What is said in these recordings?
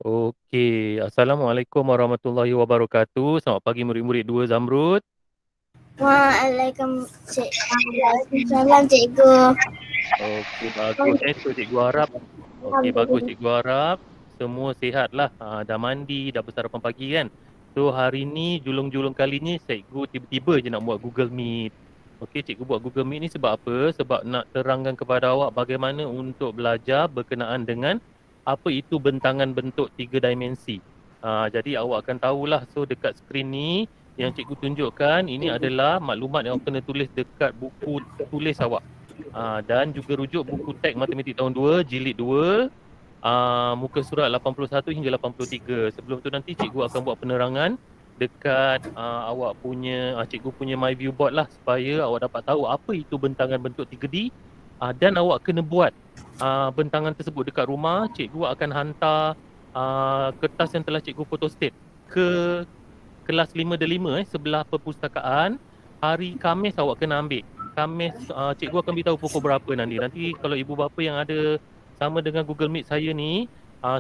Okey, Assalamualaikum warahmatullahi wabarakatuh. Selamat pagi murid-murid 2 Zamrud. Waalaikumsalam cikgu. Okey, bagus So bagus cikgu harap semua sihatlah. Dah mandi, dah bersarapan pagi kan. So hari ni julung-julung kali ni cikgu tiba-tiba je nak buat Google Meet. Okey, cikgu buat Google Meet ni sebab apa? Sebab nak terangkan kepada awak bagaimana untuk belajar berkenaan dengan apa itu bentangan bentuk 3 dimensi. Jadi awak akan tahulah. So dekat skrin ni yang cikgu tunjukkan ini adalah maklumat yang awak kena tulis dekat buku tulis awak. Dan juga rujuk buku teks matematik tahun 2 jilid 2 muka surat 81 hingga 83. Sebelum tu nanti cikgu akan buat penerangan dekat awak punya cikgu punya my view board lah supaya awak dapat tahu apa itu bentangan bentuk 3D dan awak kena buat bentangan tersebut dekat rumah. Cikgu akan hantar kertas yang telah cikgu photostat ke kelas 5D5 sebelah perpustakaan. Hari Khamis awak kena ambil. Khamis cikgu akan beritahu pukul berapa nanti. Nanti kalau ibu bapa yang ada sama dengan Google Meet saya ni,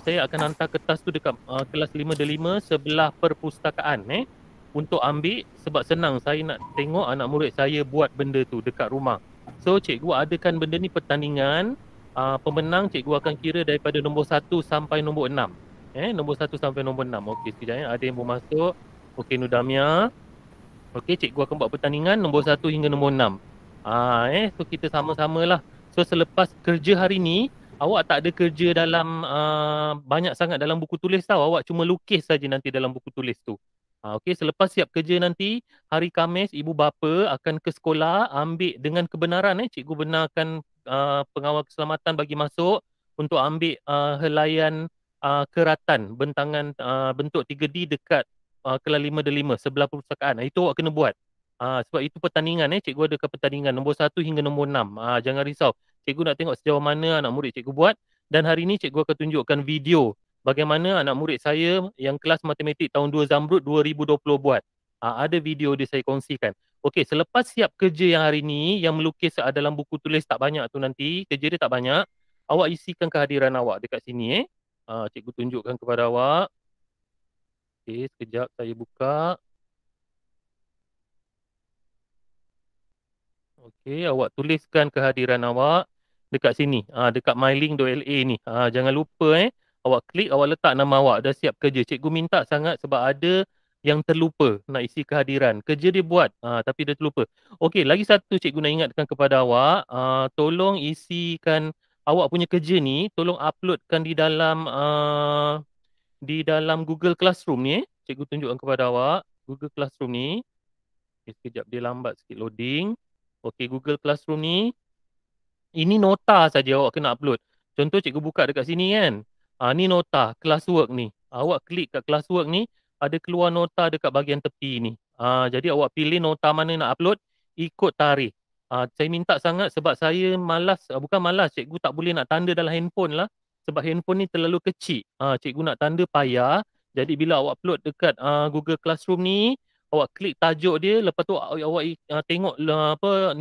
saya akan hantar kertas tu dekat kelas 5D5 sebelah perpustakaan untuk ambil sebab senang saya nak tengok anak murid saya buat benda tu dekat rumah. So cikgu adakan benda ni pertandingan. Pemenang cikgu akan kira daripada nombor 1 sampai nombor 6. Nombor 1 sampai nombor 6. Okey, sekejap ada yang baru masuk. Okey, Nudamia. Okey, cikgu akan buat pertandingan nombor 1 hingga nombor 6. So kita sama-samalah. So selepas kerja hari ni, awak tak ada kerja dalam banyak sangat dalam buku tulis tau. Awak cuma lukis saja nanti dalam buku tulis tu. Okey, selepas siap kerja nanti, hari Khamis ibu bapa akan ke sekolah ambil dengan kebenaran cikgu benarkan pengawal keselamatan bagi masuk untuk ambil helaian keratan bentangan bentuk 3D dekat kelas 5D5 sebelah perpustakaan. Itu awak kena buat. Sebab itu pertandingan cikgu adakan pertandingan nombor 1 hingga nombor 6. Jangan risau. Cikgu nak tengok sejauh mana anak murid cikgu buat dan hari ini cikgu akan tunjukkan video bagaimana anak murid saya yang kelas matematik tahun 2 Zamrud 2020 buat. Ada video dia saya kongsikan. Okey, selepas siap kerja yang hari ini yang melukis dalam buku tulis tak banyak tu nanti, kerja dia tak banyak, awak isikan kehadiran awak dekat sini cikgu tunjukkan kepada awak. Okey, sekejap saya buka. Okey, awak tuliskan kehadiran awak dekat sini. Dekat mylink.la ni. Jangan lupa awak klik, awak letak nama awak. Dah siap kerja. Cikgu minta sangat sebab ada yang terlupa nak isi kehadiran. Kerja dia buat tapi dia terlupa. Okey, lagi satu cikgu nak ingatkan kepada awak, tolong isikan awak punya kerja ni, tolong uploadkan di dalam Google Classroom ni. Cikgu tunjukkan kepada awak Google Classroom ni. Okay, sekejap dia lambat sikit loading. Okey, Google Classroom ni, ini nota saja awak kena upload. Contoh cikgu buka dekat sini kan. Ni nota, classwork ni. Awak klik kat classwork ni, ada keluar nota dekat bahagian tepi ni. Jadi awak pilih nota mana nak upload, ikut tarikh. Saya minta sangat sebab saya malas, bukan malas, cikgu tak boleh nak tanda dalam handphone lah. Sebab handphone ni terlalu kecil. Cikgu nak tanda payah. Jadi bila awak upload dekat Google Classroom ni, awak klik tajuk dia, lepas tu awak tengok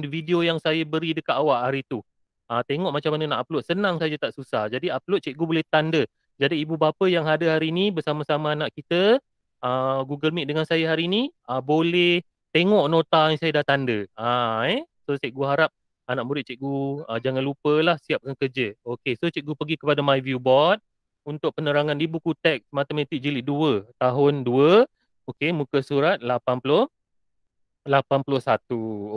video yang saya beri dekat awak hari tu. Tengok macam mana nak upload. Senang saja, tak susah. Jadi upload cikgu boleh tanda. Jadi ibu bapa yang ada hari ni bersama-sama anak kita, Google Meet dengan saya hari ni, boleh tengok nota yang saya dah tanda. So cikgu harap anak murid cikgu jangan lupalah siapkan kerja. Okey, so cikgu pergi kepada my view board untuk penerangan di buku teks matematik jilid 2 tahun 2. Okey, muka surat 81.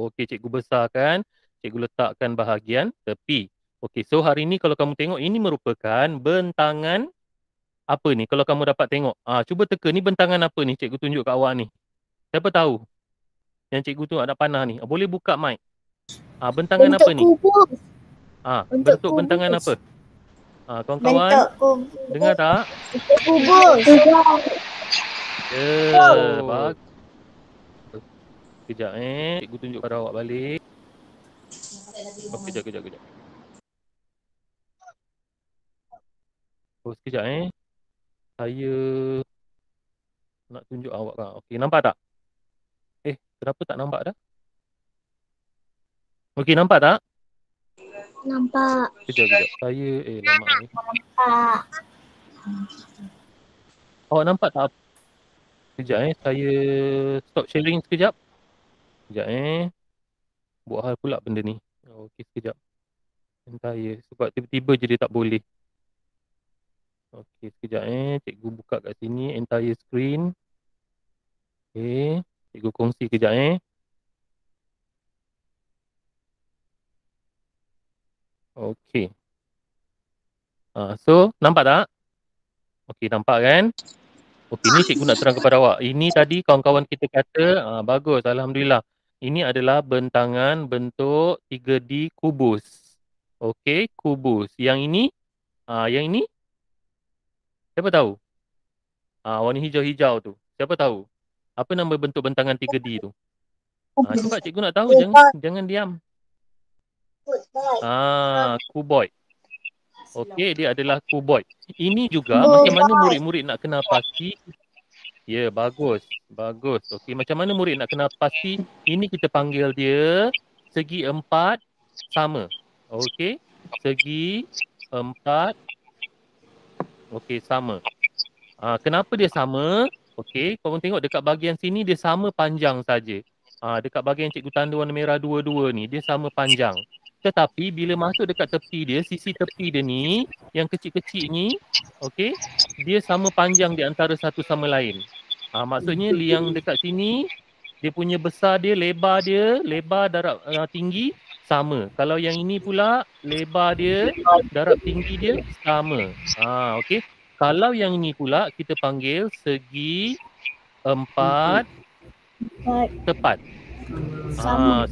Okey, cikgu besarkan. Cikgu letakkan bahagian tepi. Okey, so hari ni kalau kamu tengok, ini merupakan bentangan apa ni? Kalau kamu dapat tengok. Cuba teka, ni bentangan apa ni? Cikgu tunjuk kat awak ni. Siapa tahu? Yang cikgu tu ada panah ni. Boleh buka mic. Bentangan Bentuk apa ni? kubus. Bentuk bentangan apa? Kawan-kawan, Bentuk kubus. dengar tak? Bentuk kubus. Bagus. Kejap cikgu tunjuk pada awak balik. Kejap. Sekejap saya nak tunjuk awak kan. Okey, nampak tak? Kenapa tak nampak dah? Okey, nampak tak? Nampak. Kejap. Saya lama ni. Nampak. Awak nampak tak? Sekejap saya stop sharing sekejap. Sekejap Buat hal pula benda ni. Okey, sekejap. Entire. Sebab tiba-tiba je dia tak boleh. Okey, sekejap Cikgu buka kat sini entire screen. Okey. Cikgu kongsi kejap Okey. So, nampak tak? Okey, nampak kan? Okey, ni cikgu nak terang kepada awak. Ini tadi kawan-kawan kita kata, bagus, Alhamdulillah. Ini adalah bentangan bentuk 3D kubus. Okey, kubus. Yang ini, siapa tahu? Warna hijau-hijau tu. Siapa tahu? Apa nama bentuk bentangan 3D tu? Cepat cikgu nak tahu, jangan diam. Kuboid. Okey, dia adalah kuboid. Ini juga macam mana murid-murid nak kenal pasti. Ya, bagus. Bagus. Okey, macam mana murid nak kenal pasti? Ini kita panggil dia segi empat sama. Okey, segi empat sama. Kenapa dia sama? Okey, korang tengok dekat bahagian sini dia sama panjang saja. Dekat bahagian cikgu tanda warna merah dua-dua ni, dia sama panjang. Tetapi bila masuk dekat tepi dia, sisi tepi dia ni, yang kecil-kecil ni, okey, dia sama panjang di antara satu sama lain. Maksudnya yang dekat sini, dia punya besar dia, lebar darab tinggi sama. Kalau yang ini pula, lebar dia, darab tinggi dia sama. Okey. Kalau yang ini pula, kita panggil segi empat tepat.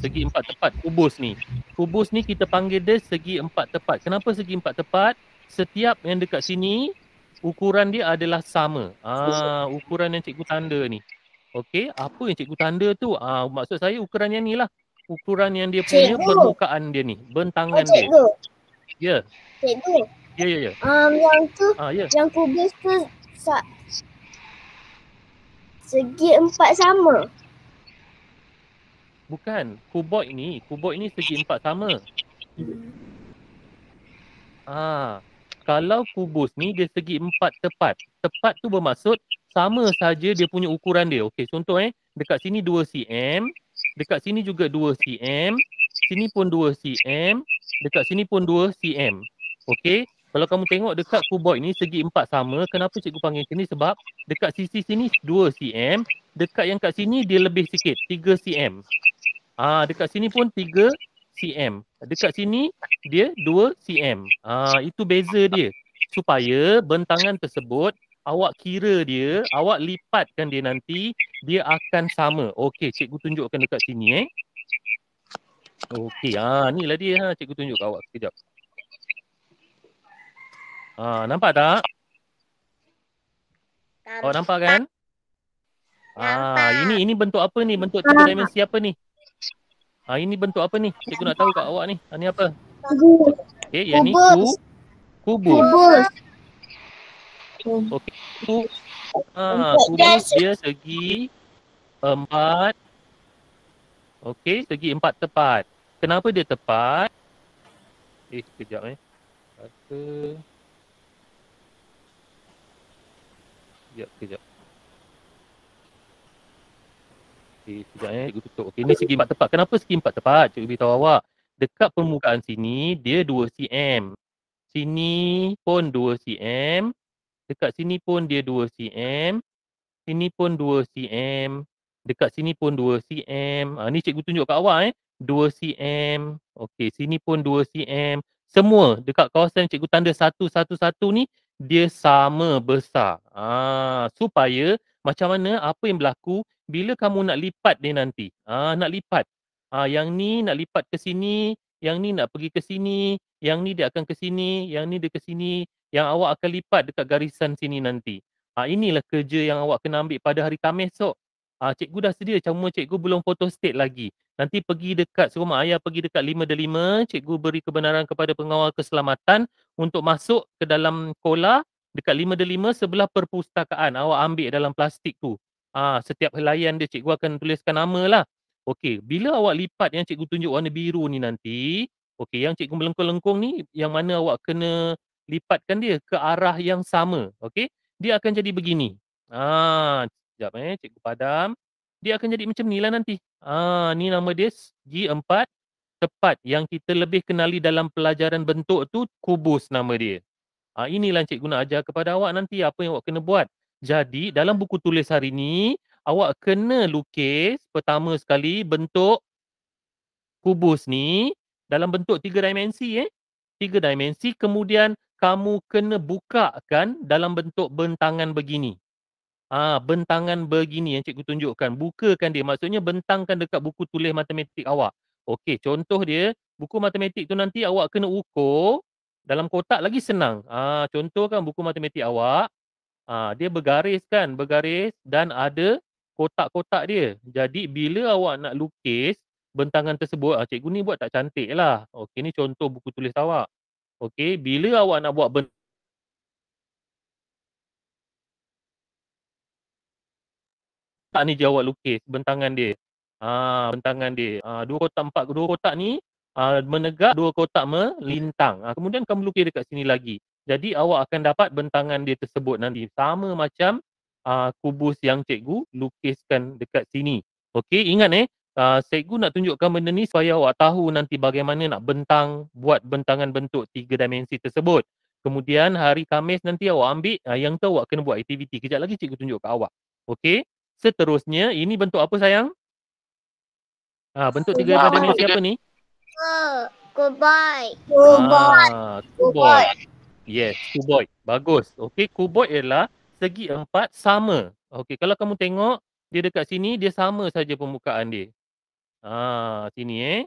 Segi empat tepat kubus ni. Kubus ni kita panggil dia segi empat tepat. Kenapa segi empat tepat? Setiap yang dekat sini ukuran dia adalah sama. Ukuran yang cikgu tanda ni. Okey, apa yang cikgu tanda tu? Maksud saya ukuran yang ni lah. Ukuran yang dia punya permukaan dia ni, bentangan dia. Ya. Cikgu. Ya. Yang tu, yang kubus tu segi empat sama. Bukan, kuboid ni segi empat sama. Kalau kubus ni dia segi empat tepat. Tepat tu bermaksud sama saja dia punya ukuran dia. Okey, contoh dekat sini 2 cm, dekat sini juga 2 cm, sini pun 2 cm, dekat sini pun 2 cm. Okey, kalau kamu tengok dekat kuboid ni segi empat sama, kenapa cikgu panggil macam ni? Sebab dekat sisi sini 2 cm, dekat yang kat sini dia lebih sikit, 3 cm. Dekat sini pun 3 cm. Dekat sini dia 2 cm. Itu beza dia. Supaya bentangan tersebut awak kira dia, awak lipatkan dia nanti, dia akan sama. Okey, cikgu tunjukkan dekat sini Okey, inilah dia cikgu tunjuk kat awak sekejap. Nampak tak? Awak nampak kan? Ini bentuk apa ni? Bentuk 3 dimensi apa ni? Ini bentuk apa ni? Cikgu nak tahu kat awak ni. Ni apa? Okey, yang ni kubus. Okey, kubus dia segi empat. Okey, segi empat tepat. Kenapa dia tepat? Sekejap Sekejap. Sekejap cikgu tutup. Okey, ni segi empat tepat. Kenapa segi empat tepat? Cikgu beritahu awak. Dekat permukaan sini, dia 2 cm. Sini pun 2 cm. Dekat sini pun dia 2 cm. Sini pun 2 cm. Dekat sini pun 2 cm. Ni cikgu tunjuk kat awak 2 cm. Okey, sini pun 2 cm. Semua dekat kawasan cikgu tanda 1 ni, dia sama besar. Supaya macam mana, apa yang berlaku bila kamu nak lipat dia nanti. Nak lipat. Yang ni nak lipat ke sini, yang ni nak pergi ke sini, yang ni dia akan ke sini, yang ni dia ke sini, yang awak akan lipat dekat garisan sini nanti. Inilah kerja yang awak kena ambil pada hari Khamis esok. Cikgu dah sedia, cuma cikgu belum photostat lagi. Nanti pergi dekat rumah ayah, pergi dekat 5/5, cikgu beri kebenaran kepada pengawal keselamatan untuk masuk ke dalam kola dekat 5/5 sebelah perpustakaan. Awak ambil dalam plastik tu. Setiap helaian dia cikgu akan tuliskan nama lah. Okey, bila awak lipat yang cikgu tunjuk warna biru ni nanti, okey, yang cikgu melengkung-lengkung ni, yang mana awak kena lipatkan dia ke arah yang sama. Okey, dia akan jadi begini. Sekejap cikgu padam. Dia akan jadi macam ni lah nanti. Ni nama dia segi 4 tepat yang kita lebih kenali dalam pelajaran bentuk tu kubus nama dia. Inilah cikgu nak ajar kepada awak nanti apa yang awak kena buat. Jadi dalam buku tulis hari ni awak kena lukis pertama sekali bentuk kubus ni dalam bentuk 3 dimensi 3 dimensi, kemudian kamu kena bukakan dalam bentuk bentangan begini. Bentangan begini yang cikgu tunjukkan. Bukakan dia. Maksudnya bentangkan dekat buku tulis matematik awak. Okey, contoh dia, buku matematik tu nanti awak kena ukur dalam kotak lagi senang. Contoh kan buku matematik awak, dia bergaris kan, bergaris dan ada kotak-kotak dia. Jadi bila awak nak lukis bentangan tersebut, cikgu ni buat tak cantik lah. Okey, ni contoh buku tulis awak. Okey, bila awak nak buat kotak ni je awak lukis bentangan dia. Bentangan dia. Dua kotak ni menegak, dua kotak melintang. Kemudian kamu lukis dekat sini lagi. Jadi awak akan dapat bentangan dia tersebut nanti. Sama macam kubus yang cikgu lukiskan dekat sini. Okey, ingat cikgu nak tunjukkan benda ni supaya awak tahu nanti bagaimana nak buat bentangan bentuk 3 dimensi tersebut. Kemudian hari Khamis nanti awak ambil, yang tu awak kena buat aktiviti. Kejap lagi cikgu tunjuk kat awak. Okey. Seterusnya, ini bentuk apa sayang? Bentuk 3 dimensi apa ni? Kuboid. Kuboid. Yes, kuboid. Bagus. Okey, kuboid ialah segi 4 sama. Okey, kalau kamu tengok dia dekat sini, dia sama saja pembukaan dia. Sini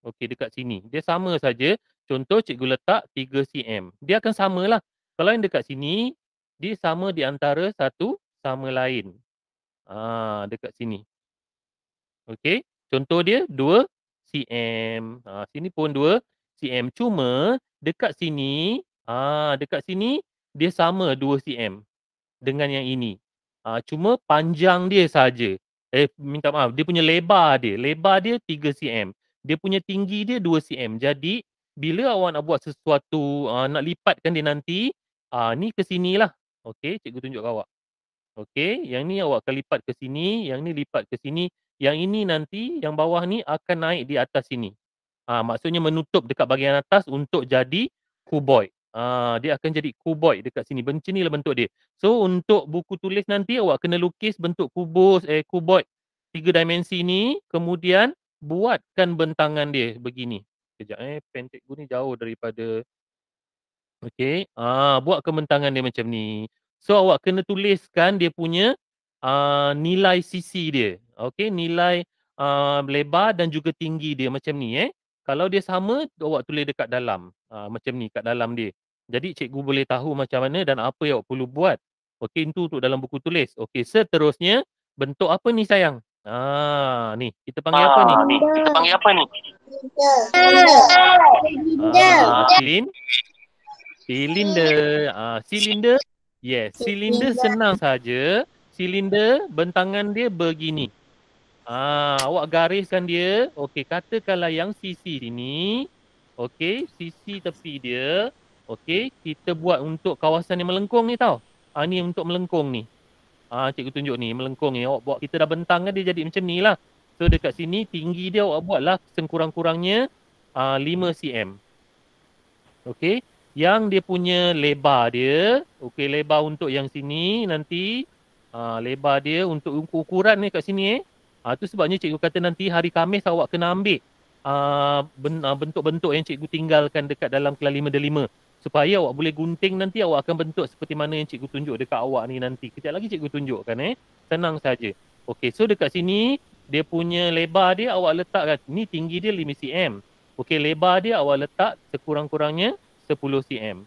Okey, dekat sini. Dia sama saja. Contoh cikgu letak 3 cm. Dia akan samalah. Kalau yang dekat sini, dia sama di antara satu sama lain. Dekat sini. Okey. Contoh dia 2 cm. Sini pun 2 cm. Cuma dekat sini, dia sama 2 cm dengan yang ini. Cuma panjang dia saja. Minta maaf, dia punya lebar dia. Lebar dia 3 cm. Dia punya tinggi dia 2 cm. Jadi bila awak nak buat sesuatu, nak lipatkan dia nanti, ni ke sinilah. Okey, cikgu tunjuk kat awak. Okey, yang ni awak akan lipat ke sini, yang ni lipat ke sini, yang ini nanti, yang bawah ni akan naik di atas sini. Maksudnya menutup dekat bahagian atas untuk jadi kuboid. Dia akan jadi kuboid dekat sini. Macam ni lah bentuk dia. So, untuk buku tulis nanti awak kena lukis bentuk kuboid 3 dimensi ni, kemudian buatkan bentangan dia begini. Sekejap pen cikgu ni jauh daripada. Okey, buatkan bentangan dia macam ni. So awak kena tuliskan dia punya nilai sisi dia. Okey, nilai lebar dan juga tinggi dia macam ni Kalau dia sama, awak tulis dekat dalam. Macam ni kat dalam dia. Jadi cikgu boleh tahu macam mana dan apa yang awak perlu buat. Okey, itu untuk dalam buku tulis. Okey, seterusnya bentuk apa ni sayang? Ni, kita panggil apa ni? Silinder. Silinder. Yes, silinder senang saja. Silinder bentangan dia begini. Awak gariskan dia. Okey, katakanlah yang sisi sini. Okey, sisi tepi dia. Okey, kita buat untuk kawasan yang melengkung ni tau. Ni untuk melengkung ni. Cikgu tunjuk ni, melengkung ni. Awak buat, kita dah bentangkan dia jadi macam ni lah. So dekat sini tinggi dia awak buatlah sekurang-kurangnya 5 cm. Okey. Yang dia punya lebar dia, okey, lebar untuk yang sini nanti, lebar dia untuk ukuran ni kat sini tu sebabnya cikgu kata nanti hari Khamis awak kena ambil bentuk-bentuk yang cikgu tinggalkan dekat dalam kelas 5 supaya awak boleh gunting nanti awak akan bentuk seperti mana yang cikgu tunjuk dekat awak ni nanti. Kejap lagi cikgu tunjukkan senang saja. Okey, so dekat sini dia punya lebar dia awak letakkan, ni tinggi dia 5 cm. Okey, lebar dia awak letak sekurang-kurangnya 10 cm.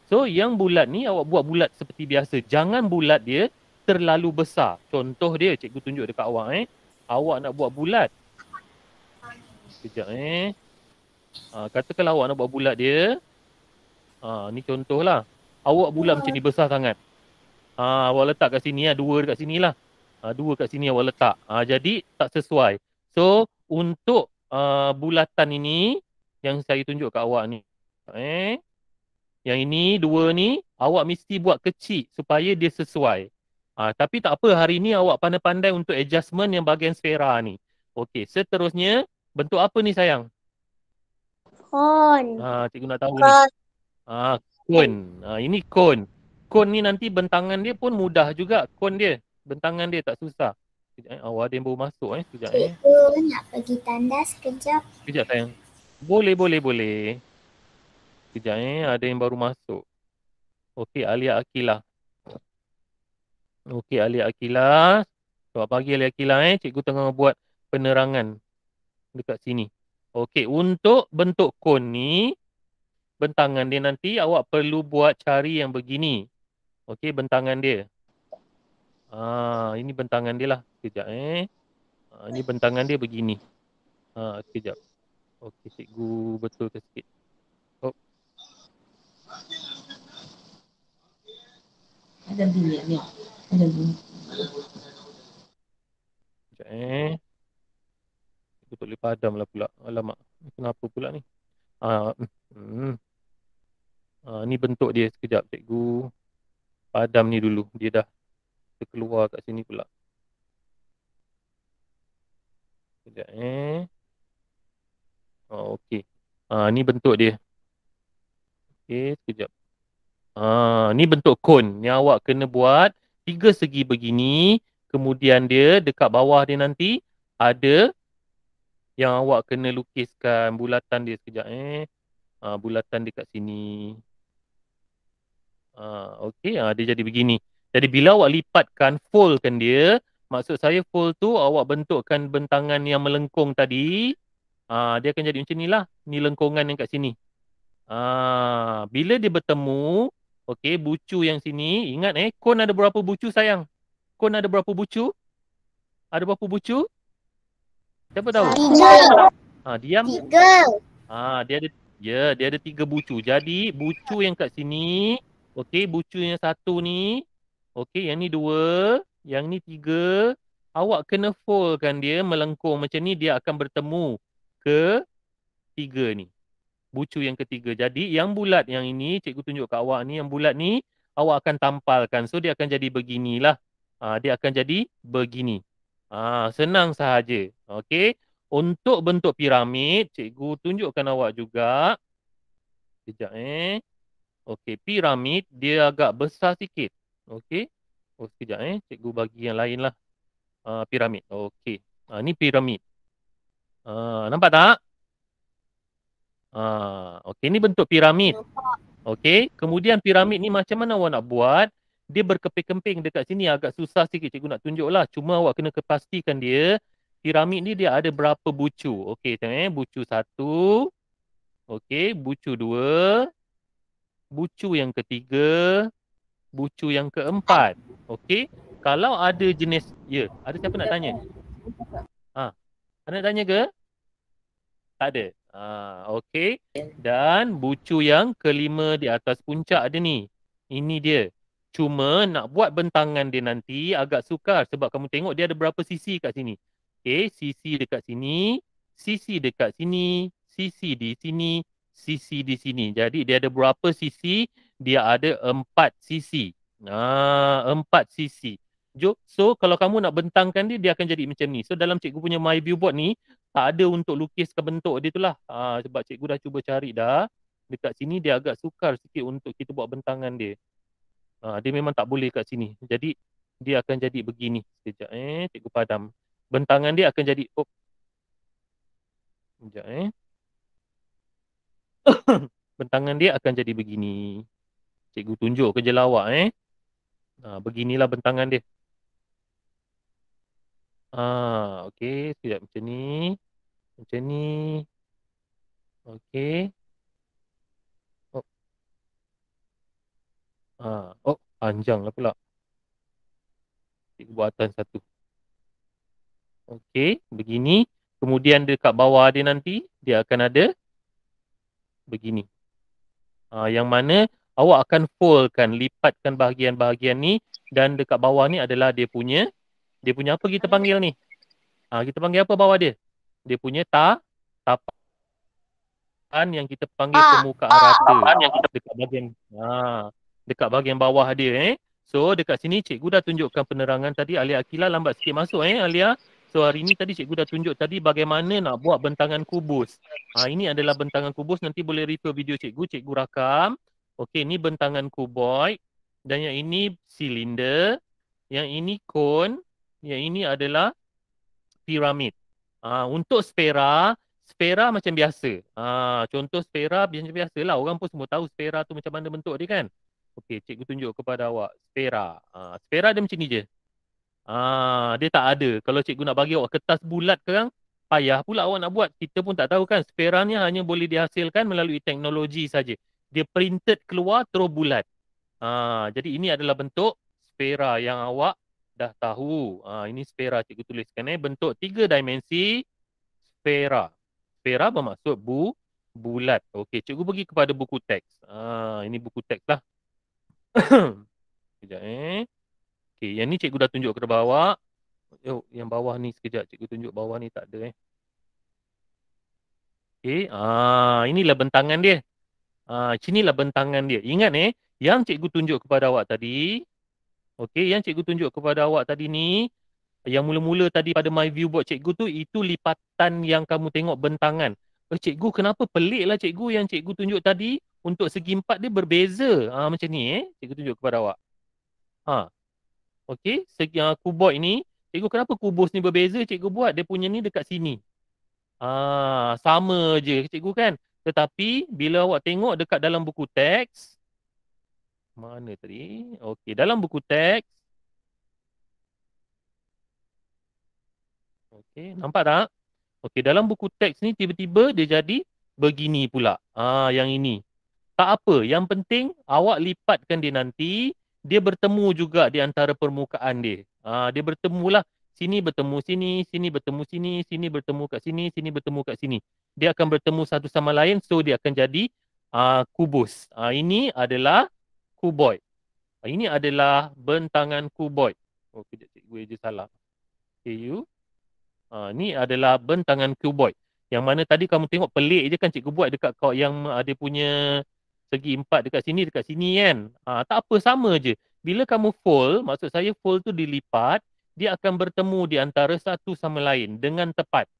So yang bulat ni awak buat bulat seperti biasa. Jangan bulat dia terlalu besar. Contoh dia cikgu tunjuk dekat awak Awak nak buat bulat. Sekejap katakanlah awak nak buat bulat dia. Ni contohlah. Awak bulat macam ni besar sangat. Awak letak kat sini 2 dekat sini lah. 2 kat sini awak letak. Jadi tak sesuai. So untuk bulatan ini yang saya tunjuk kat awak ni. Yang ini 2 ni awak mesti buat kecil supaya dia sesuai. Tapi tak apa, hari ni awak pandai-pandai untuk adjustment yang bahagian sfera ni. Okey, seterusnya bentuk apa ni sayang? Kon. Cikgu nak tahu ni. Kon. Ini kon. Kon ni nanti bentangan dia pun mudah juga. Kon dia. Bentangan dia tak susah. Sekejap, awak ada yang baru masuk sekejap. Cikgu nak pergi tandas sekejap. Sekejap sayang. Boleh. Sekejap ada yang baru masuk. Okey, Alia Akilah. Selamat pagi Alia Akilah. Cikgu tengah buat penerangan dekat sini. Okey, untuk bentuk kon ni, bentangan dia nanti awak perlu buat cari yang begini. Okey, bentangan dia. Ini bentangan dia lah. Sekejap ini bentangan dia begini. Sekejap. Okey, cikgu betulkan sikit. Ada bunyi ni. Ada bunyi. Sekejap Cikgu tak boleh padam lah pula. Alamak. Kenapa pula ni? Ni bentuk dia. Sekejap cikgu padam ni dulu. Dia dah terkeluar kat sini pula. Sekejap okey. Ni bentuk dia. Okey, sekejap. Ni bentuk kon yang awak kena buat 3 segi begini. Kemudian dia dekat bawah dia nanti ada yang awak kena lukiskan bulatan dia sekejap bulatan dekat sini. Okey, dia jadi begini. Jadi bila awak lipatkan, foldkan dia, maksud saya fold tu awak bentukkan bentangan yang melengkung tadi. Dia akan jadi macam ni lah. Ni lengkungan yang kat sini. Bila dia bertemu, okey, bucu yang sini, ingat kon ada berapa bucu sayang? Kon ada berapa bucu? Ada berapa bucu? Siapa tahu? 3. Diam. 3. Dia ada 3 bucu. Jadi bucu yang kat sini, okey, bucu yang satu ni, okey, yang ni 2, yang ni 3. Awak kena foldkan dia melengkung macam ni, dia akan bertemu ke 3 ni. Bucu yang ketiga. Jadi yang bulat yang ini, cikgu tunjuk kat awak ni, yang bulat ni awak akan tampalkan. So dia akan jadi beginilah. Dia akan jadi begini. Senang sahaja. Okey. Untuk bentuk piramid, cikgu tunjukkan awak juga. Sekejap okey, piramid dia agak besar sikit. Okey. Sekejap cikgu bagi yang lain lah. Piramid. Okey. Ni piramid. Nampak tak? Okey, ni bentuk piramid. Okey, kemudian piramid ni macam mana awak nak buat? Dia berkeping-keping dekat sini, agak susah sikit cikgu nak tunjuk lah. Cuma awak kena pastikan dia, piramid ni dia ada berapa bucu. Okey, tengok bucu 1. Okey, bucu 2. Bucu yang ketiga. Bucu yang keempat. Okey, kalau ada jenis, ada siapa nak tanya? Ada nak tanya ke? Tak ada. Okey. Dan bucu yang kelima di atas puncak dia ni. Ini dia. Cuma nak buat bentangan dia nanti agak sukar sebab kamu tengok dia ada berapa sisi kat sini. Okey, sisi dekat sini, sisi dekat sini, sisi di sini, sisi di sini. Jadi dia ada berapa sisi? Dia ada 4 sisi. 4 sisi. So kalau kamu nak bentangkan dia, dia akan jadi macam ni. So dalam cikgu punya My View Board ni, tak ada untuk lukiskan bentuk dia tu lah. Sebab cikgu dah cuba cari dah. Dekat sini dia agak sukar sikit untuk kita buat bentangan dia. Dia memang tak boleh kat sini. Jadi dia akan jadi begini. Sekejap cikgu padam. Bentangan dia akan jadi sekejap bentangan dia akan jadi begini. Cikgu tunjuk ke je lawak beginilah bentangan dia. Okey, sekejap macam ni. Macam ni. Okey. Panjang lah pula. Cikgu buatan satu. Okey, begini. Kemudian dekat bawah dia nanti, dia akan ada begini. Yang mana awak akan foldkan, lipatkan bahagian-bahagian ni. Dan dekat bawah ni adalah dia punya apa kita panggil ni? Kita panggil apa bawah dia? Dia punya tapak. Yang kita panggil permukaan rata dekat bahagian dekat bahagian bawah dia So dekat sini cikgu dah tunjukkan penerangan tadi. Alia Akila lambat sikit masuk Alia. So hari ni tadi cikgu dah tunjuk tadi bagaimana nak buat bentangan kubus. Ini adalah bentangan kubus, nanti boleh refer video cikgu, cikgu rakam. Okey, ni bentangan kuboid dan yang ini silinder, yang ini cone, yang ini adalah piramid. Untuk sfera macam biasa. Contoh sfera macam biasalah, orang pun semua tahu sfera tu macam mana bentuk dia kan. Okey, cikgu tunjuk kepada awak sfera. Sfera dia macam ni je. Dia tak ada. Kalau cikgu nak bagi awak kertas bulat sekarang, payah pula awak nak buat. Kita pun tak tahu kan. Sfera ni hanya boleh dihasilkan melalui teknologi saja. Dia printed keluar terus bulat. Jadi ini adalah bentuk sfera yang awak dah tahu. Ini sfera cikgu tuliskan bentuk 3 dimensi sfera. Sfera bermaksud bulat. Okey, cikgu pergi kepada buku teks. Ini buku teks lah. Sekejap Okey, yang ni cikgu dah tunjuk ke bawah. Yang bawah ni sekejap, cikgu tunjuk bawah ni tak ada Okey, inilah bentangan dia. Sinilah bentangan dia. Ingat yang cikgu tunjuk kepada awak tadi. Okey, yang cikgu tunjuk kepada awak tadi ni, yang mula-mula tadi pada my view board cikgu tu, itu lipatan yang kamu tengok bentangan. Cikgu, kenapa pelik lah cikgu yang cikgu tunjuk tadi untuk segi 4 dia berbeza. Macam ni cikgu tunjuk kepada awak. Okey, segi kuboid ni, cikgu kenapa kubus ni berbeza cikgu buat? Dia punya ni dekat sini. Sama je cikgu kan. Tetapi bila awak tengok dekat dalam buku teks, mana tadi? Okey, dalam buku teks. Okey, nampak tak? Okey, dalam buku teks ni tiba-tiba dia jadi begini pula. Yang ini. Tak apa, yang penting awak lipatkan dia nanti, dia bertemu juga di antara permukaan dia. Dia bertemulah. Sini bertemu sini, sini bertemu sini, sini bertemu kat sini, sini bertemu kat sini. Dia akan bertemu satu sama lain, so dia akan jadi kubus. Ini adalah kuboid. Ini adalah bentangan kuboid. Kejap cikgu je salah. Okay, ni adalah bentangan kuboid. Yang mana tadi kamu tengok pelik je kan cikgu buat dekat kau yang ada punya segi 4 dekat sini kan. Tak apa, sama je. Bila kamu fold, maksud saya fold tu dilipat, dia akan bertemu di antara satu sama lain dengan tepat.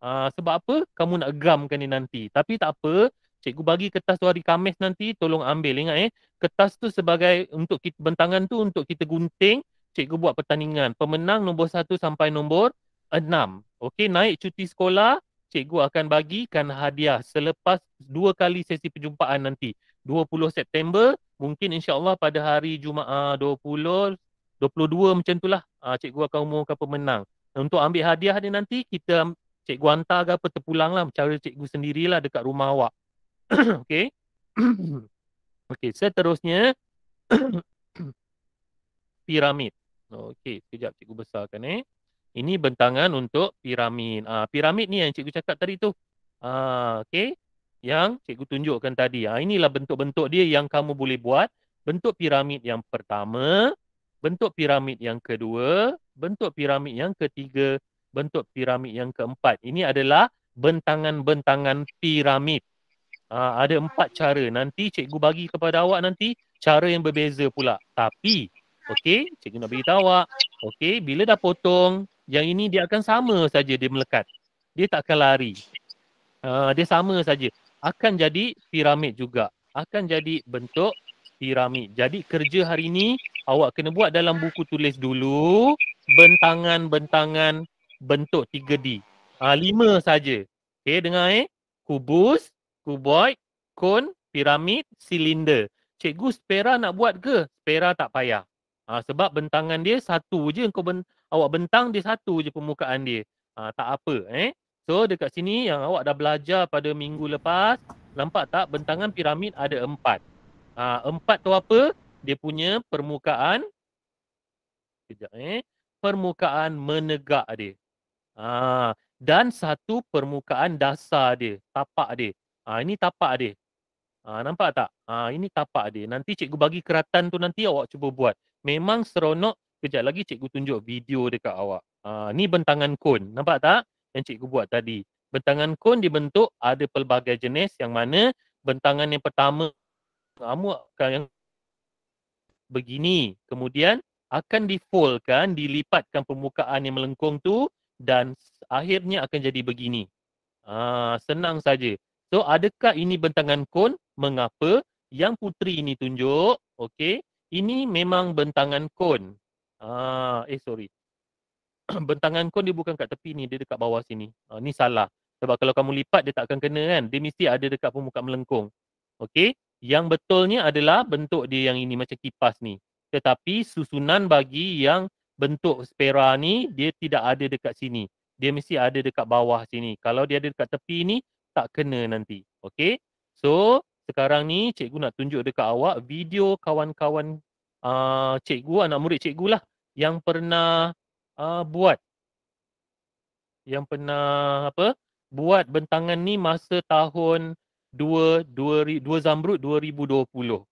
Sebab apa? Kamu nak gamkan ni nanti. Tapi tak apa, cikgu bagi kertas tu hari Khamis nanti, tolong ambil. Ingat kertas tu sebagai untuk kita, bentangan tu untuk kita gunting, cikgu buat pertandingan. Pemenang nombor 1 sampai nombor 6. Okey, naik cuti sekolah, cikgu akan bagikan hadiah selepas 2 kali sesi perjumpaan nanti. 20 September, mungkin insya-Allah pada hari Jumaat 22 macam itulah. Cikgu akan umumkan pemenang. Untuk ambil hadiah ni nanti kita cikgu hantar ke apa terpulang lah, cara cikgu sendirilah dekat rumah awak. Okey. Okey, seterusnya piramid. Okey, sekejap cikgu besarkan Ini bentangan untuk piramid. Piramid ni yang cikgu cakap tadi tu. Okey. Yang cikgu tunjukkan tadi. Inilah bentuk-bentuk dia yang kamu boleh buat. Bentuk piramid yang pertama, bentuk piramid yang kedua, bentuk piramid yang ketiga, bentuk piramid yang keempat. Ini adalah bentangan-bentangan piramid. Ada 4 cara. Nanti cikgu bagi kepada awak nanti cara yang berbeza pula. Tapi, okey, cikgu nak beritahu awak. Okey, bila dah potong, yang ini dia akan sama saja dia melekat. Dia tak akan lari. Dia sama saja. Akan jadi piramid juga. Akan jadi bentuk piramid. Jadi kerja hari ini awak kena buat dalam buku tulis dulu bentangan-bentangan bentuk 3D. 5 saja. Okey, dengar kubus, kuboid, kon, piramid, silinder. Cikgu sfera nak buat ke? Sfera tak payah. Sebab bentangan dia satu je awak bentang, dia satu je permukaan dia. Tak apa So dekat sini yang awak dah belajar pada minggu lepas, nampak tak bentangan piramid ada 4. 4 tu apa? Dia punya permukaan. Sekejap permukaan menegak dia. Dan satu permukaan dasar dia, tapak dia. Ini tapak dia. Nampak tak? Ini tapak dia. Nanti cikgu bagi keratan tu nanti awak cuba buat. Memang seronok. Kejap lagi cikgu tunjuk video dekat awak. Ni bentangan kon. Nampak tak? Yang cikgu buat tadi. Bentangan kon dibentuk ada pelbagai jenis yang mana bentangan yang pertama kamu akan yang begini. Kemudian akan difoldkan, dilipatkan permukaan yang melengkung tu dan akhirnya akan jadi begini. Senang saja. So adakah ini bentangan kon? Mengapa? Yang putri ini tunjuk, okey. Ini memang bentangan kon. Sorry. Bentangan kon dia bukan kat tepi ni, dia dekat bawah sini. Ni salah. Sebab kalau kamu lipat dia tak akan kena kan. Dia mesti ada dekat permukaan melengkung. Okey. Yang betulnya adalah bentuk dia yang ini macam kipas ni. Tetapi susunan bagi yang bentuk spera ni dia tidak ada dekat sini. Dia mesti ada dekat bawah sini. Kalau dia ada dekat tepi ni tak kena nanti. Okey. So sekarang ni cikgu nak tunjuk dekat awak video kawan-kawan cikgu, anak murid cikgu lah yang pernah buat buat bentangan ni masa tahun 2 Zamrud 2020.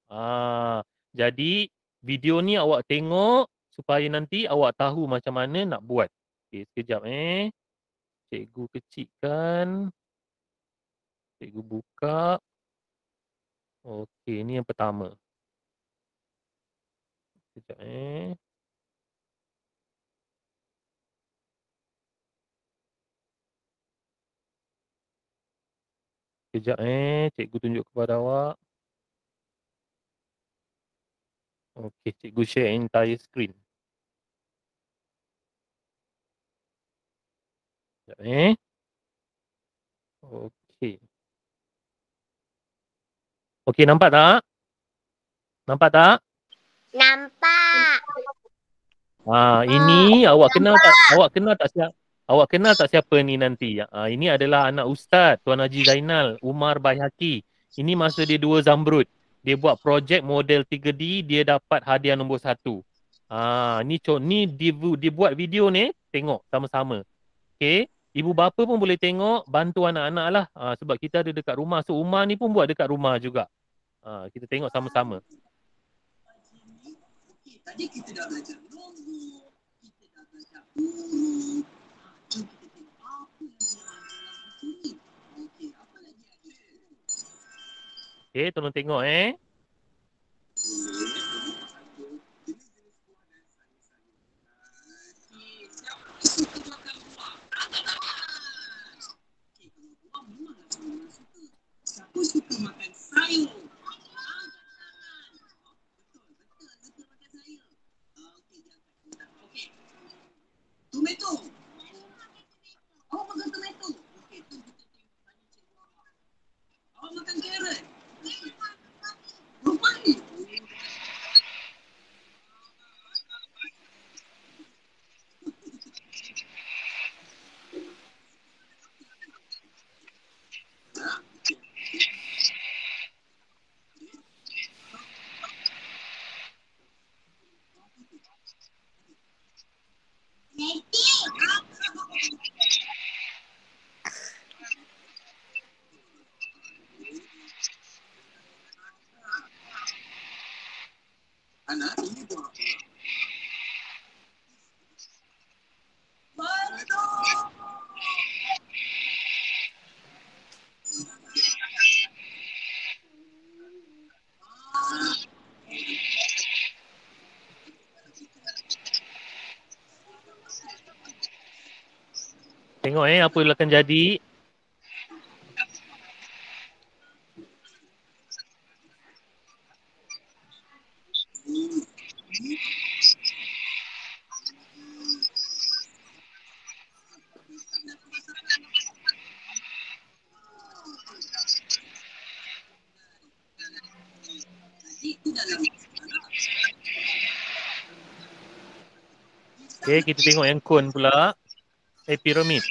Jadi video ni awak tengok supaya nanti awak tahu macam mana nak buat. Okey, sekejap cikgu kecilkan. Cikgu buka. Okey, ni yang pertama. Sekejap Sekejap cikgu tunjuk kepada awak. Okey, cikgu share entire screen. Sekejap Okey. Okey, nampak tak? Nampak tak? Nampak. Ini awak kenal tak? Awak kenal tak siapa ni nanti? Ini adalah anak ustaz Tuan Haji Zainal Umar Baihaqi. Ini masa dia 2 Zamrud. Dia buat projek model 3D, dia dapat hadiah nombor 1. Ni dia buat video ni, tengok sama-sama. Okey, ibu bapa pun boleh tengok, bantu anak-anak lah. Sebab kita ada dekat rumah. So Umar ni pun buat dekat rumah juga. Kita tengok sama-sama. Tadi kita dah belajar nombor, kita dah belajar huruf. Jom kita tengok apa yang ada dalam buku ni. Okey, apa lagi ada? Okey, tolong tengok Siapa suka makan sayur? Tomato. Awak makan tomato. Okey, tu kita tengok tanya cikgu awak. Awak makan carrot. Brokoli. Anak, ini buah apa? Betul. Tengok apa yang akan jadi. Okey, kita tengok yang kon pula. Piramid.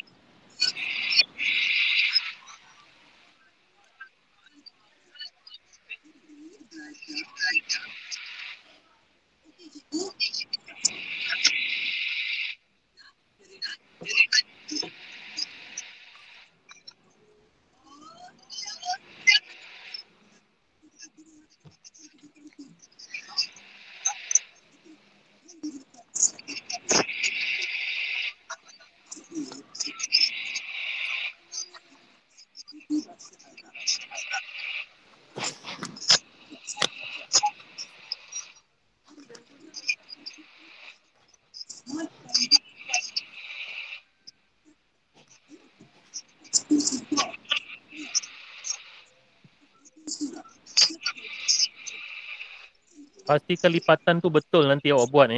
Pastikan lipatan tu betul nanti awak buat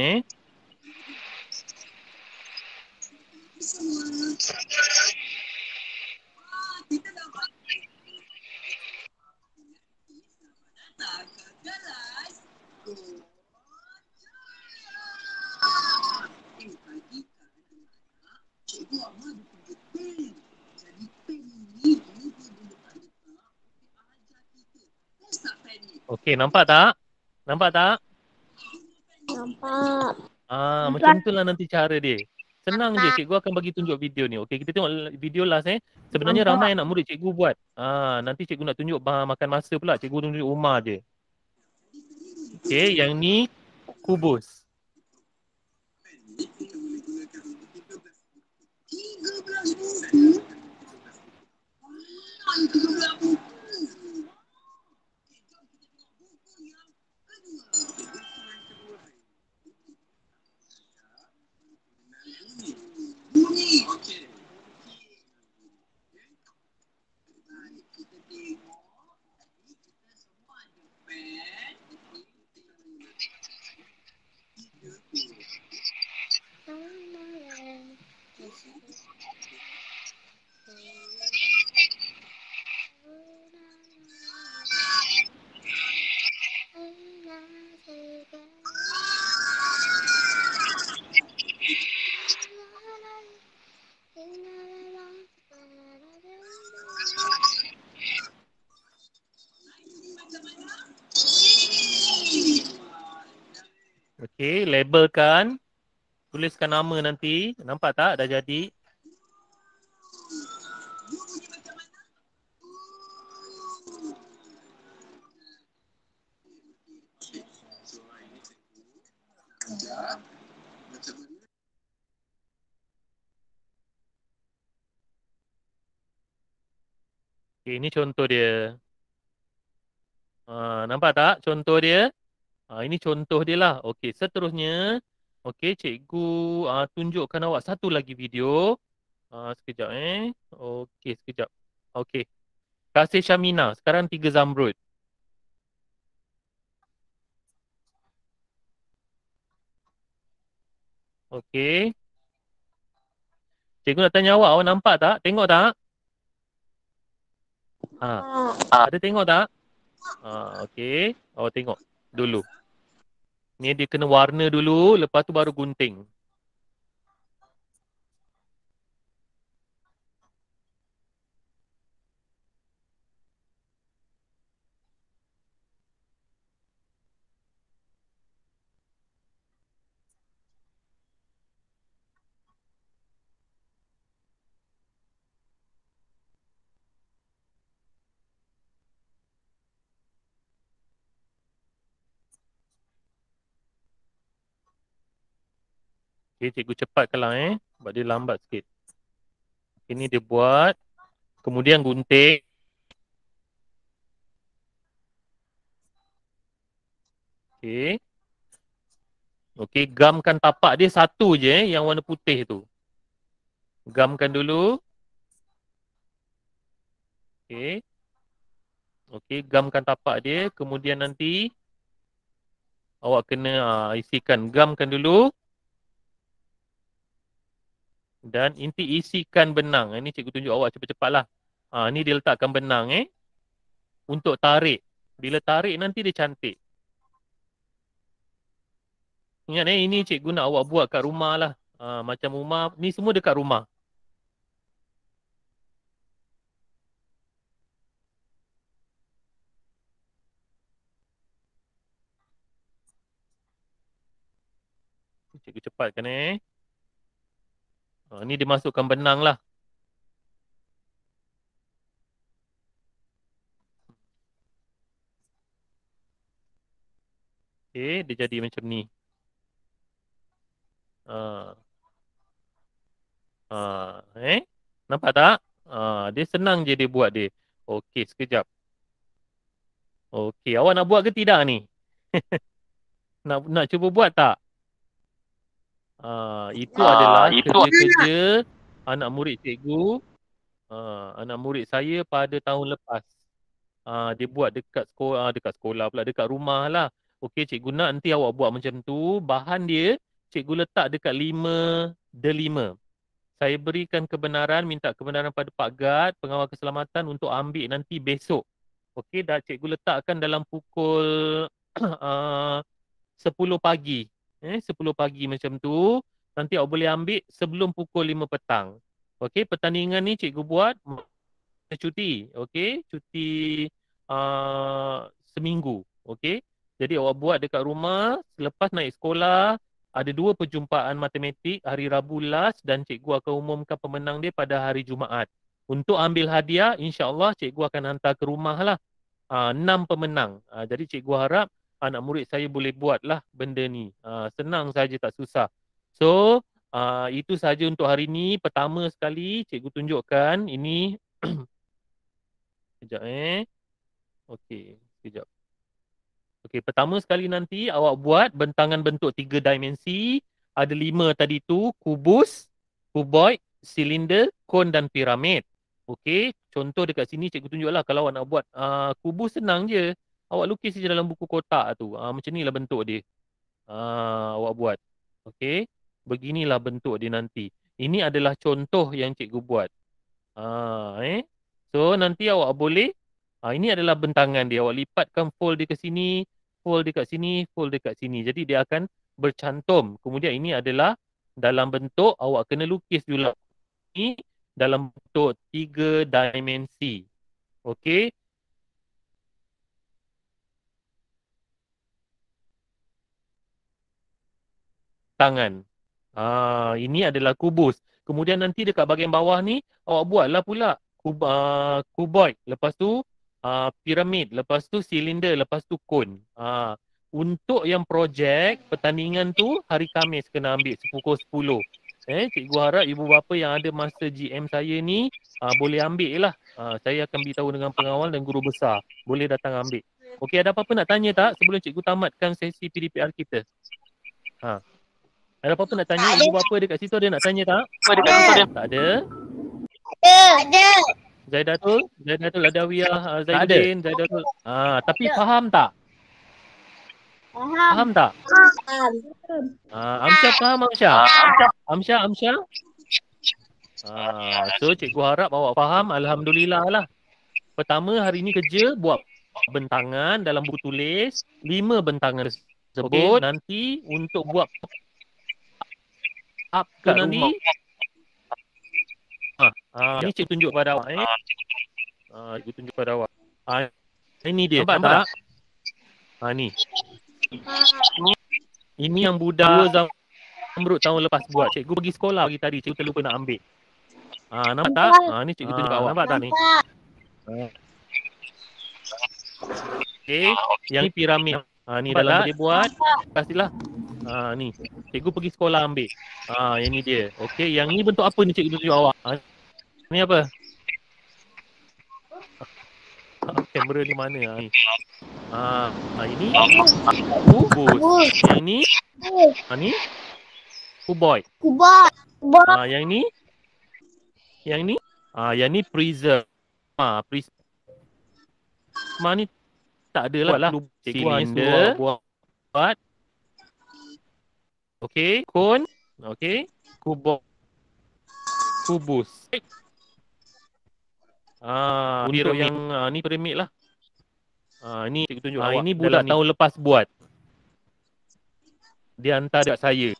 Semua. Kita dapat datang ke kelas. Tadi kan cikgu Ahmad tunjuk pen. Jadi pen ini dia boleh letak ajar kita. Letak pen ni. Okey, nampak tak? Nampak tak? Nampak. Macam itulah nanti cara dia. Senang je, Nampak. cikgu akan bagi tunjuk video ni. Okey, kita tengok video last Sebenarnya ramai anak murid cikgu buat. Nanti cikgu nak tunjuk makan masa pula. Cikgu tunjuk rumah je. Okey, yang ni kubus. Kita boleh gunakan untuk 13 buku. 13 buku. Bunyi. Okey. Baik, kita tengok. Tadi kita semua ada pen. Okey, labelkan. Tuliskan nama nanti. Nampak tak? Dah jadi. Okey, ini contoh dia. Nampak tak contoh dia? Ini contoh dia lah. Okey, seterusnya. Okey, cikgu tunjukkan awak satu lagi video. Sekejap Okey, sekejap. Okey. Kasih Syamina. Sekarang 3 Zamrud. Okey. Cikgu nak tanya awak nampak tak? Tengok tak? Ada tengok tak? Okey. Awak tengok dulu. Ni dia kena warna dulu, lepas tu baru gunting. Okey, cikgu cepatkanlah sebab dia lambat sikit. Ini dia buat, kemudian gunting. Okey. Okey, gamkan tapak dia satu je yang warna putih tu. Gamkan dulu. Okey. Okey, gamkan tapak dia, kemudian nanti awak kena isikan, gamkan dulu. Dan inti isikan benang. Ini cikgu tunjuk awak cepat-cepatlah. Ni dia letakkan benang untuk tarik. Bila tarik nanti dia cantik. Ingat ini cikgu nak awak buat kat rumah lah. Macam rumah, ni semua dekat rumah. Cikgu cepatkan ni dia masukkan benang lah. Okey, dia jadi macam ni. Nampak tak? Dia senang je dia buat dia. Okey, sekejap. Okey, awak nak buat ke tidak ni? nak cuba buat tak? Itu adalah kerja-kerja anak murid cikgu. Anak murid saya pada tahun lepas. Dia buat dekat sekolah pula, dekat rumah lah. Okey, cikgu nak nanti awak buat macam tu. Bahan dia, cikgu letak dekat 5/5. Saya berikan kebenaran, minta kebenaran pada Pak Gad, pengawal keselamatan untuk ambil nanti besok. Okey, dah cikgu letakkan dalam pukul 10 pagi. 10 pagi macam tu. Nanti awak boleh ambil sebelum pukul 5 petang. Okey, pertandingan ni cikgu buat cuti. Okey, cuti seminggu. Okey. Jadi awak buat dekat rumah, selepas naik sekolah, ada 2 perjumpaan matematik hari Rabu last dan cikgu akan umumkan pemenang dia pada hari Jumaat. Untuk ambil hadiah, insya-Allah cikgu akan hantar ke rumah lah 6 pemenang. Jadi cikgu harap anak murid saya boleh buatlah benda ni. Senang saja, tak susah. So, itu saja untuk hari ni. Pertama sekali cikgu tunjukkan ini. Sekejap Okey, sekejap. Okey, pertama sekali nanti awak buat bentangan bentuk 3 dimensi. Ada 5 tadi tu, kubus, kuboid, silinder, kon dan piramid. Okey, contoh dekat sini cikgu tunjuklah kalau awak nak buat kubus senang je. Awak lukis je dalam buku kotak tu. Macam nilah bentuk dia. Awak buat. Okey, beginilah bentuk dia nanti. Ini adalah contoh yang cikgu buat. So nanti awak boleh ini adalah bentangan dia. Awak lipatkan fold dia ke sini, fold dekat sini, fold dekat sini. Jadi dia akan bercantum. Kemudian ini adalah dalam bentuk awak kena lukis dulu. Ini dalam bentuk 3 dimensi. Okey. Tangan. Ini adalah kubus. Kemudian nanti dekat bahagian bawah ni awak buatlah pula kuboid. Lepas tu piramid, lepas tu silinder, lepas tu kon. Untuk yang projek pertandingan tu hari Khamis kena ambil pukul 10. Cikgu harap ibu bapa yang ada masa GM saya ni boleh ambil lah. Saya akan beritahu dengan pengawal dan guru besar. Boleh datang ambil. Okey, ada apa-apa nak tanya tak sebelum cikgu tamatkan sesi PDPR kita? Ada apa-apa nak tanya? Ibu bapa dekat situ ada nak tanya tak? Tak ada? Ada. Zaidatul Adawiyah, Zainuddin, Zaidatul. Tapi faham tak? Faham tak? Amsyah faham, Amsyah? So cikgu harap awak faham. Alhamdulillah lah. Pertama hari ni kerja buat bentangan dalam buku tulis. 5 bentangan tersebut. Nanti untuk buat up ke nanti. Ini cikgu tunjuk pada awak. Cikgu tunjuk pada awak. Ini dia. Nampak tak? Ni. Ini yang budak Zamrud tahun lepas buat. Cikgu pergi sekolah pagi tadi. Cikgu terlupa nak ambil. Nampak tak? Ni cikgu tunjuk kat awak. Nampak tak ni? Okey. Yang ni piramid. Ni dalam dia buat. Pastilah. Ni. Cikgu pergi sekolah ambil. Yang ni dia. Okey. Yang ni bentuk apa ni cikgu tunjuk awak? Ni apa? Kamera ni mana? Ni. Ini kubus. Yang ni? Ni? Kuboid. Yang ni? Yang ni? Yang ni prism. Prisma ni tak ada lah. Cikgu hanya buat. Okey. Kon. Okey. Kubus. Untuk yang ni piramid lah. Ni cikgu tunjuk awak. Ini budak tahun lepas buat. Dia hantar dekat saya.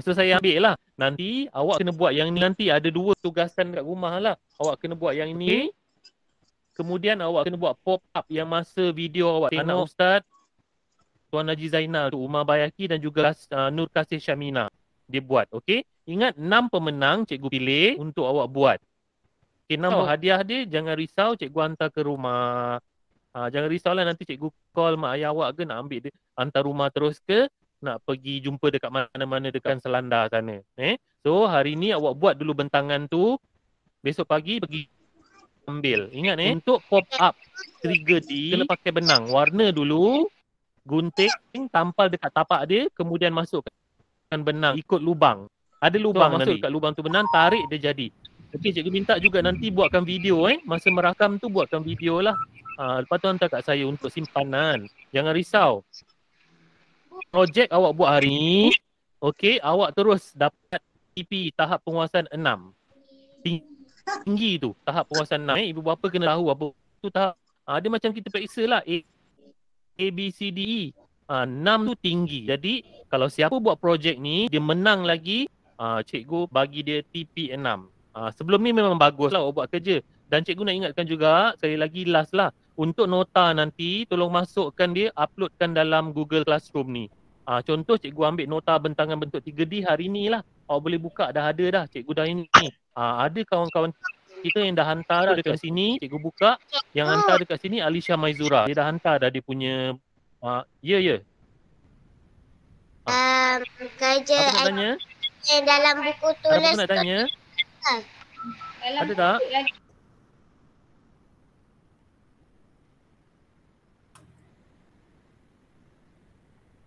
So saya ambil lah. Nanti awak kena buat yang ni. Nanti ada 2 tugasan kat rumah lah. Awak kena buat yang ni. Kemudian awak kena buat pop up yang masa video awak tengok anak Ustaz Tuan Haji Zainal tu, Umar Bayaki dan juga Nur Kasih Syamina. Dia buat. Okey. Ingat 6 pemenang cikgu pilih untuk awak buat. Okay, hadiah dia jangan risau, cikgu hantar ke rumah. Jangan risaulah nanti cikgu call mak ayah awak ke nak ambil dia hantar rumah terus ke nak pergi jumpa dekat mana-mana dekat Selandar sana. So hari ni awak buat dulu bentangan tu. Besok pagi pergi ambil. Ingat untuk pop up 3D kena pakai benang. Warna dulu, gunting, tampal dekat tapak dia, kemudian masukkan benang ikut lubang. Ada lubang masuk dekat lubang tu benang, tarik dia jadi. Okey, cikgu minta juga nanti buatkan video masa merakam tu buatkan video lah. Lepas tu hantar kat saya untuk simpanan. Jangan risau. projek awak buat hari ni, okey, awak terus dapat TP tahap penguasaan 6. Tinggi tu, tahap penguasaan 6. Ibu bapa kena tahu apa tu tahap. Dia macam kita periksa lah A, B, C, D, E. 6 tu tinggi. Jadi kalau siapa buat projek ni, dia menang lagi, cikgu bagi dia TP 6. Sebelum ni memang bagus lah awak buat kerja. Dan cikgu nak ingatkan juga, sekali lagi last lah, untuk nota nanti, tolong masukkan dia, uploadkan dalam Google Classroom ni. Contoh cikgu ambil nota bentangan bentuk 3D hari ni lah. Awak boleh buka, dah ada dah, cikgu dah ini. Ada kawan-kawan kita yang dah hantar dah dekat sini, cikgu buka. Yang hantar dekat sini Alisha Maizura. Dia dah hantar dah dia punya, ya. Kerja Apa nak tanya? dalam buku Ada tulis apa nak tanya? Ada tak?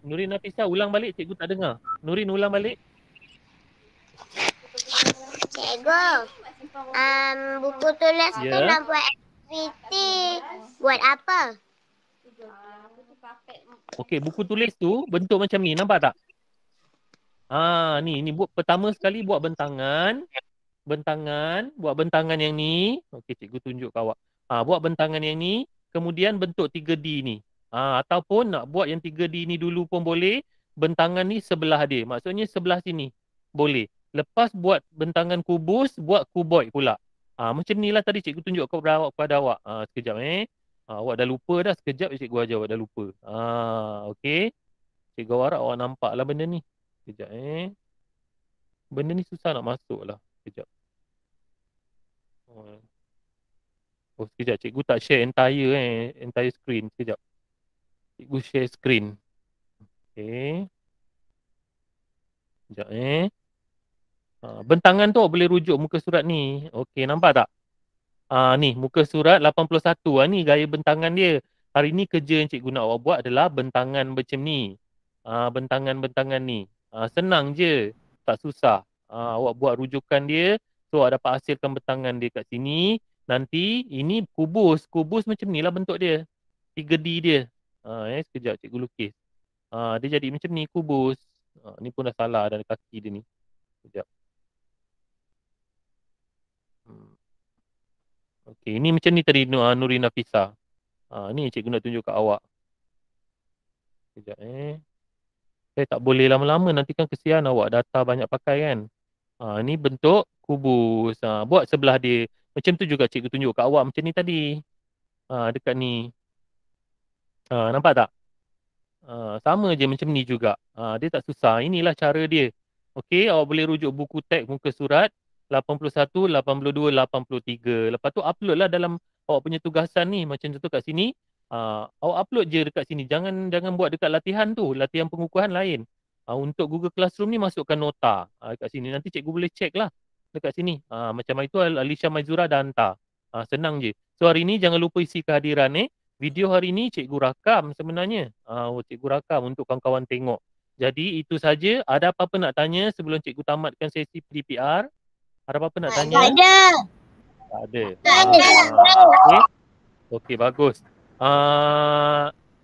Nurin Nafisa, ulang balik, cikgu tak dengar. Nurin, ulang balik. Cikgu, buku tulis tu Ya. nak buat aktiviti. Buat apa? Okey, buku tulis tu bentuk macam ni, nampak tak? Ni pertama sekali buat bentangan. Buat bentangan yang ni. Okey, cikgu tunjuk kat awak. Buat bentangan yang ni, kemudian bentuk 3D ni. Ataupun nak buat yang 3D ni dulu pun boleh. Bentangan ni sebelah dia. Maksudnya sebelah sini. Boleh. Lepas buat bentangan kubus, buat kuboid pula. Macam ni lah tadi cikgu tunjuk kepada awak. Sekejap awak dah lupa dah. Sekejap cikgu ajar awak dah lupa. Okey. Cikgu harap awak nampak lah benda ni. Sekejap Benda ni susah nak masuk lah. Sekejap. Sekejap. Cikgu tak share entire screen. Sekejap. Cikgu share screen. Okey. Sekejap bentangan tu boleh rujuk muka surat ni. Okey, nampak tak? Ni muka surat 81. Ni gaya bentangan dia. Hari ni kerja yang cikgu nak awak buat adalah bentangan macam ni. Bentangan-bentangan ni. Senang je. Tak susah. Awak buat rujukan dia. So, awak dapat hasilkan bentangan dia kat sini. Nanti, ini kubus. Kubus macam ni lah bentuk dia. 3D dia. Sekejap cikgu lukis. Dia jadi macam ni, kubus. Ni pun dah salah ada kaki dia ni. Sekejap. Okey, ini macam ni tadi Nurin Nafisa. Ni cikgu nak tunjuk kat awak. Sekejap Saya tak boleh lama-lama, nanti kan kesian awak data banyak pakai kan. Ni bentuk kubus. Buat sebelah dia. Macam tu juga cikgu tunjuk kat awak macam ni tadi. Dekat ni. Nampak tak? Sama je macam ni juga. Dia tak susah. Inilah cara dia. Okey, awak boleh rujuk buku teks muka surat 81, 82, 83. Lepas tu upload lah dalam awak punya tugasan ni. Macam contoh kat sini. Awak upload je dekat sini. Jangan buat dekat latihan tu. Latihan pengukuhan lain. Untuk Google Classroom ni masukkan nota dekat sini. Nanti cikgu boleh check lah dekat sini. Macam itu Alisha Maizura dah hantar. Senang je. So hari ni jangan lupa isi kehadiran Video hari ni cikgu rakam sebenarnya. Cikgu rakam untuk kawan-kawan tengok. Jadi itu saja. Ada apa-apa nak tanya sebelum cikgu tamatkan sesi PDPR? Ada apa-apa nak tanya? Tak ada. Tak ada. Tak ada. Okey, bagus.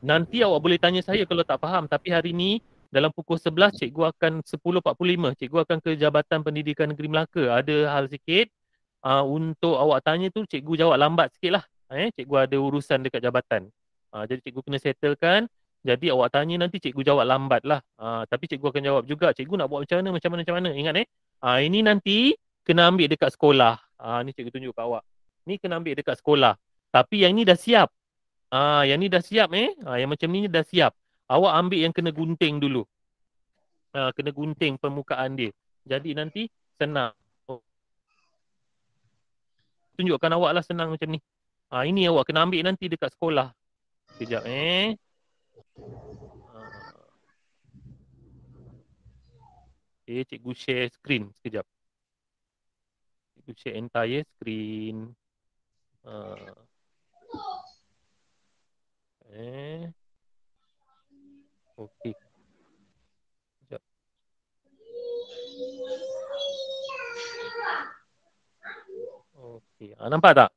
Nanti awak boleh tanya saya kalau tak faham. Tapi hari ni dalam pukul 11 cikgu akan 10.45. Cikgu akan ke Jabatan Pendidikan Negeri Melaka. Ada hal sikit. Untuk awak tanya tu cikgu jawab lambat sikit lah. Cikgu ada urusan dekat jabatan. Jadi cikgu kena settlekan. Jadi awak tanya nanti cikgu jawab lambat lah. Tapi cikgu akan jawab juga. Cikgu nak buat macam mana. Ingat ini nanti kena ambil dekat sekolah. Ni cikgu tunjuk kat awak. Ni kena ambil dekat sekolah. Tapi yang ni dah siap. Yang ni dah siap Yang macam ni dah siap. Awak ambil yang kena gunting dulu. Kena gunting permukaan dia. Jadi nanti senang. Tunjukkan awak lah senang macam ni. Ini awak kena ambil nanti dekat sekolah. Sekejap cikgu share screen sekejap. Cikgu share entire screen. Okey. Sekejap. Okey. Nampak tak?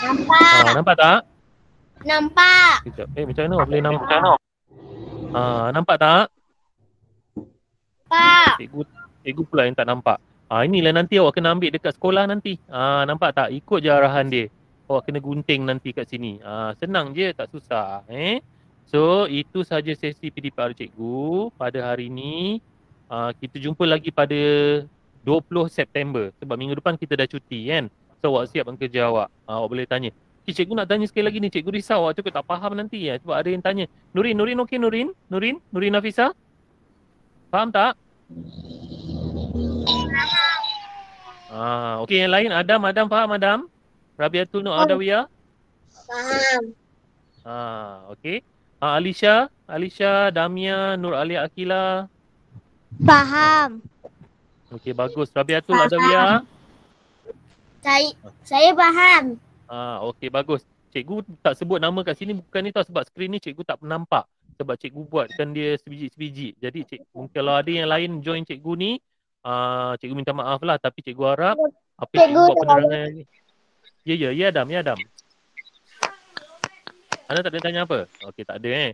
Nampak. Nampak tak? Nampak. Sekejap. Macam mana boleh nampak? Nampak tak? Pak. Cikgu pula yang tak nampak. Inilah nanti awak kena ambil dekat sekolah nanti. Nampak tak? Ikut je arahan dia. Awak kena gunting nanti kat sini. Senang je, tak susah. So, itu saja sesi PDPR cikgu pada hari ini. Kita jumpa lagi pada 20 September. Sebab minggu depan kita dah cuti kan. So, awak siapkan kerja awak. Awak boleh tanya. Cikgu nak tanya sekali lagi ni. Cikgu risau awak cukup tak faham nanti. Sebab ada yang tanya. Nurin okey Nurin? Nurin Nafisa? Faham tak? Okey, yang lain Adam faham Adam? Rabiatul Nur Adawiyah? Faham. Okey. Alisha, Damia, Nur Alia Akila. Faham. Okey, bagus. Rabiatul Adawiyah. Saya faham. Okey, bagus. Cikgu tak sebut nama kat sini bukan ni tau sebab skrin ni cikgu tak nampak. Sebab cikgu buatkan dia sebiji-sebiji. Jadi kalau ada yang lain join cikgu ni, cikgu minta maaf lah. Tapi cikgu harap apa yang cikgu buat penerangan ni. Ya Adam. Anda tak ada tanya apa? Okey, tak ada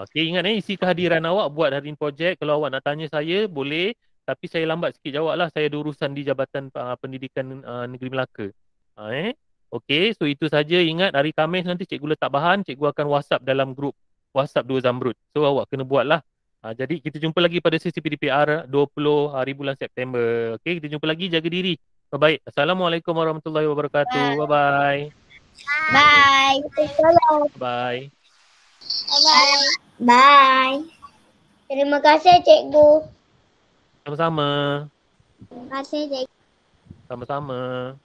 Okey, ingat isi kehadiran awak buat hari ni projek. Kalau awak nak tanya saya, boleh. Tapi saya lambat sikit jawab lah. Saya ada urusan di Jabatan Pendidikan Negeri Melaka. Okey, so itu saja. Ingat hari Khamis nanti cikgu letak bahan. Cikgu akan WhatsApp dalam grup WhatsApp Dua Zamrud. So awak kena buat lah. Jadi kita jumpa lagi pada sesi PDPR 20 hari bulan September. Okey, kita jumpa lagi. Jaga diri. Baik. Assalamualaikum warahmatullahi wabarakatuh. Bye-bye. Bye. Bye. Bye. Bye. Terima kasih cikgu. Sama-sama. Terima kasih cikgu. Sama-sama.